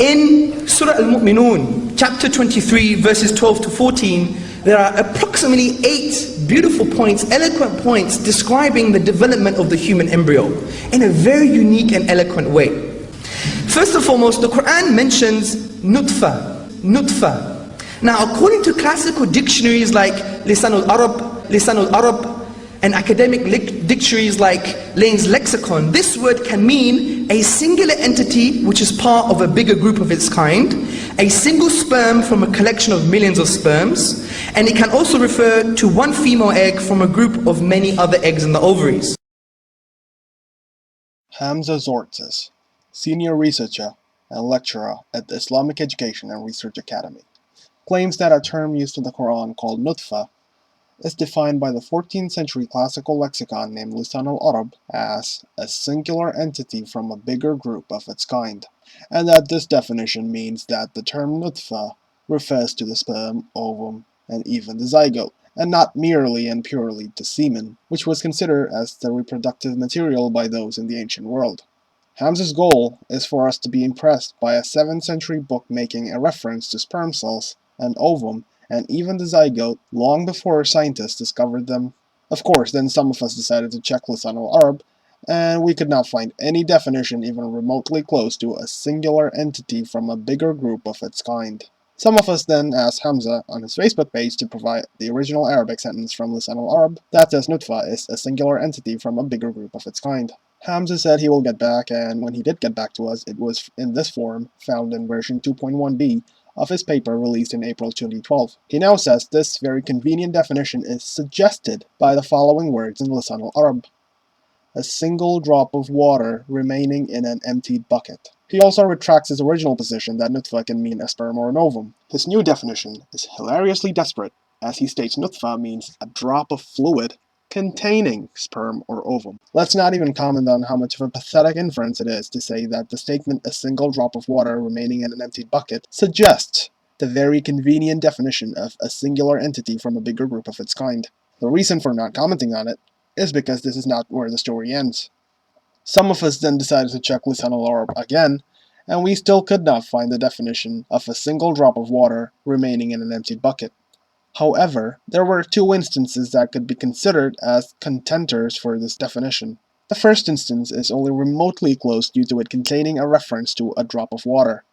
In Surah Al-Mu'minun, chapter 23, verses 12 to 14, there are approximately 8 beautiful points, eloquent points, describing the development of the human embryo in a very unique and eloquent way. First and foremost, the Qur'an mentions nutfa. Now, according to classical dictionaries like Lisan al-Arab, and academic dictionaries like Lane's Lexicon, this word can mean a singular entity which is part of a bigger group of its kind, a single sperm from a collection of millions of sperms, and it can also refer to one female egg from a group of many other eggs in the ovaries. Hamza Tzortzis, senior researcher and lecturer at the Islamic Education and Research Academy, claims that a term used in the Qur'an called nutfa is defined by the 14th century classical lexicon named Lisan al-Arab as a singular entity from a bigger group of its kind, and that this definition means that the term nutfa refers to the sperm, ovum, and even the zygote, and not merely and purely to semen, which was considered as the reproductive material by those in the ancient world. Hamza's goal is for us to be impressed by a 7th century book making a reference to sperm cells, and ovum, and even the zygote long before scientists discovered them. Of course, then some of us decided to check Lisan al-Arab, and we could not find any definition even remotely close to a singular entity from a bigger group of its kind. Some of us then asked Hamza on his Facebook page to provide the original Arabic sentence from Lisan al-Arab that says nutfa is a singular entity from a bigger group of its kind. Hamza said he will get back, and when he did get back to us, it was in this form, found in version 2.1b, of his paper released in April 2012. He now says this very convenient definition is suggested by the following words in Lisan al-Arab: a single drop of water remaining in an emptied bucket. He also retracts his original position that nutfa can mean a sperm or an ovum. His new definition is hilariously desperate, as he states nutfa means a drop of fluid containing sperm or ovum. Let's not even comment on how much of a pathetic inference it is to say that the statement "a single drop of water remaining in an emptied bucket" suggests the very convenient definition of a singular entity from a bigger group of its kind. The reason for not commenting on it is because this is not where the story ends. Some of us then decided to check Lisan al-Arab again, and we still could not find the definition of a single drop of water remaining in an emptied bucket. However, there were 2 instances that could be considered as contenders for this definition. The first instance is only remotely close due to it containing a reference to a drop of water.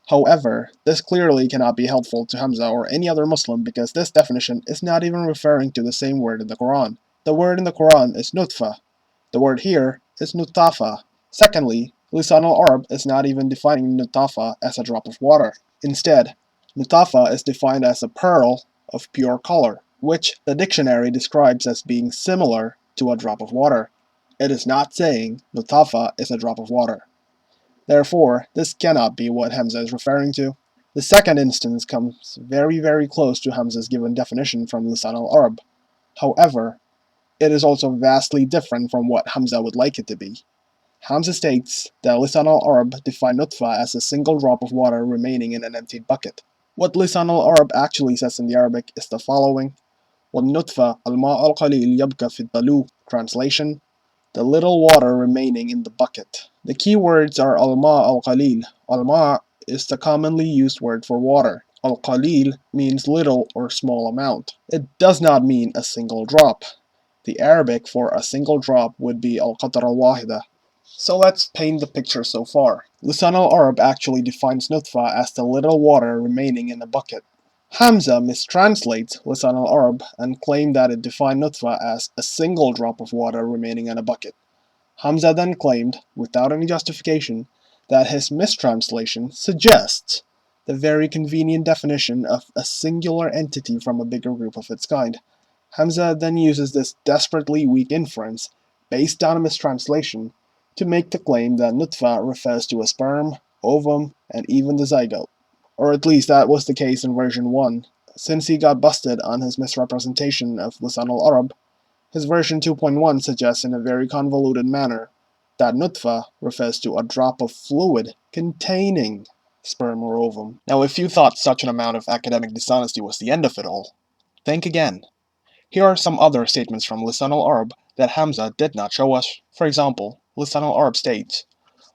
However, this clearly cannot be helpful to Hamza or any other Muslim because this definition is not even referring to the same word in the Quran. The word in the Quran is nutfa. The word here is nutafa. Secondly, Lisan al-Arab is not even defining nutafa as a drop of water. Instead, nutafa is defined as a pearl of pure color, which the dictionary describes as being similar to a drop of water. It is not saying nutafa is a drop of water. Therefore, this cannot be what Hamza is referring to. The second instance comes very close to Hamza's given definition from Lisan al-Arab. However, it is also vastly different from what Hamza would like it to be. Hamza states that Lisan al-Arab defined nutfa as a single drop of water remaining in an emptied bucket. What Lisan al-Arab actually says in the Arabic is the following: وَالنُّطْفَةُ الْمَاءُ الْقَلِيلُ يَبْقَى فِي الدَّلُو. Translation: the little water remaining in the bucket. The key words are al-ma' al-qalil. Al-ma' is the commonly used word for water. Al-qalil means little or small amount. It does not mean a single drop. The Arabic for a single drop would be al-qatra al-wahida. So let's paint the picture so far. Lisan al-Arab actually defines nutfa as the little water remaining in a bucket. Hamza mistranslates Lisan al-Arab and claimed that it defined nutfa as a single drop of water remaining in a bucket. Hamza then claimed, without any justification, that his mistranslation suggests the very convenient definition of a singular entity from a bigger group of its kind. Hamza then uses this desperately weak inference, based on a mistranslation, to make the claim that nutfa refers to a sperm, ovum, and even the zygote. Or at least that was the case in version 1. Since he got busted on his misrepresentation of Lisan al-Arab, his version 2.1 suggests in a very convoluted manner that nutfa refers to a drop of fluid containing sperm or ovum. Now, if you thought such an amount of academic dishonesty was the end of it all, think again. Here are some other statements from Lisan al-Arab that Hamza did not show us. For example, Lisan al-Arab states,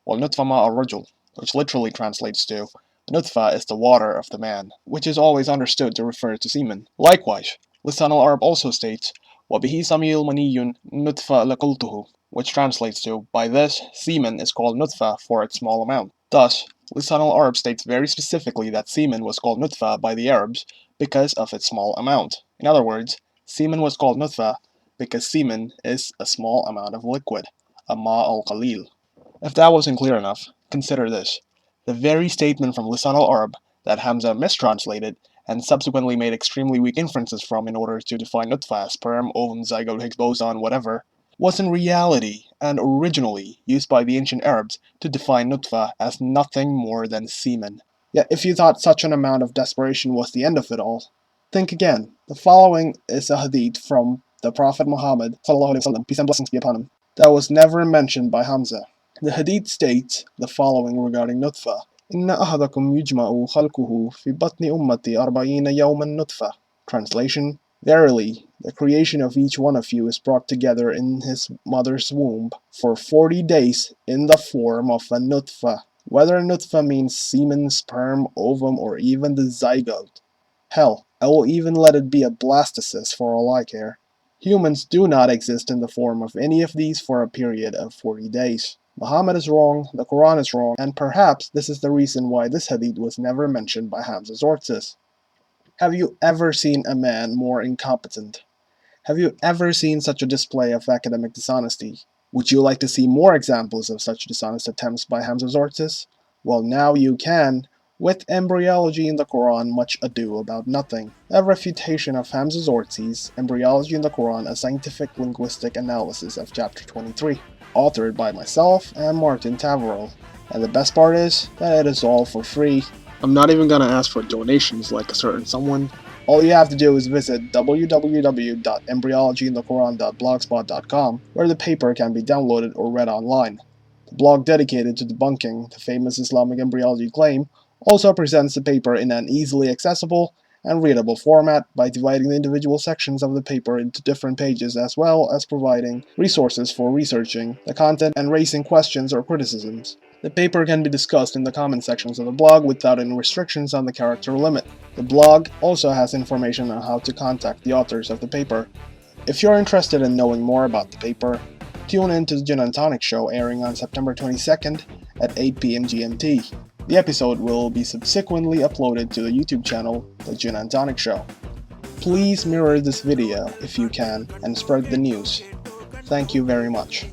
وَالنُّطْفَ مَاءُ الرَّجُلِ. which literally translates to nutfa is the water of the man, which is always understood to refer to semen. Likewise, Lisan al-Arab also states, وَبِهِ سَمِيُّ الْمَنِيُّ نُطْفَ لَقُلْتُهُ, which translates to, by this, semen is called nutfa for its small amount. Thus, Lisan al-Arab states very specifically that semen was called nutfa by the Arabs because of its small amount. In other words, semen was called nutfa because semen is a small amount of liquid, a ma al-qalil. If that wasn't clear enough, consider this. The very statement from Lisan al-Arab that Hamza mistranslated and subsequently made extremely weak inferences from in order to define nutfa, sperm, ovum, zygote, Higgs boson, whatever, was in reality and originally used by the ancient Arabs to define nutfa as nothing more than semen. Yet if you thought such an amount of desperation was the end of it all, think again. The following is a hadith from the Prophet Muhammad, peace and blessings be upon him, that was never mentioned by Hamza. The hadith states the following regarding nutfa. إِنَّ أَحَدَكُمْ يُجْمَعُ خَلْقُهُ فِي بَطْنِ أُمَّتِي 40 يَوْمًا نُطْفَةً. Translation: Verily, the creation of each one of you is brought together in his mother's womb for 40 days in the form of a nutfa. Whether nutfa means semen, sperm, ovum, or even the zygote. Hell, I will even let it be a blastocyst for all I care. Humans do not exist in the form of any of these for a period of 40 days. Muhammad is wrong, the Qur'an is wrong, and perhaps this is the reason why this hadith was never mentioned by Hamza Tzortzis. Have you ever seen a man more incompetent? Have you ever seen such a display of academic dishonesty? Would you like to see more examples of such dishonest attempts by Hamza Tzortzis? Well, now you can, with Embryology in the Qur'an, Much Ado About Nothing, a refutation of Hamza Tzortzis' Embryology in the Qur'an, a Scientific-Linguistic Analysis of Chapter 23, authored by myself and Martin Taverille. And the best part is that it is all for free. I'm not even gonna ask for donations like a certain someone. All you have to do is visit www.embryologyinthequran.blogspot.com, where the paper can be downloaded or read online. The blog dedicated to debunking the famous Islamic embryology claim also presents the paper in an easily accessible and readable format by dividing the individual sections of the paper into different pages, as well as providing resources for researching the content and raising questions or criticisms. The paper can be discussed in the comment sections of the blog without any restrictions on the character limit. The blog also has information on how to contact the authors of the paper. If you're interested in knowing more about the paper, tune in to the Jinn and Tonic show airing on September 22nd at 8 p.m. GMT. The episode will be subsequently uploaded to the YouTube channel, The Jinn and Tonic Show. Please mirror this video if you can and spread the news. Thank you very much.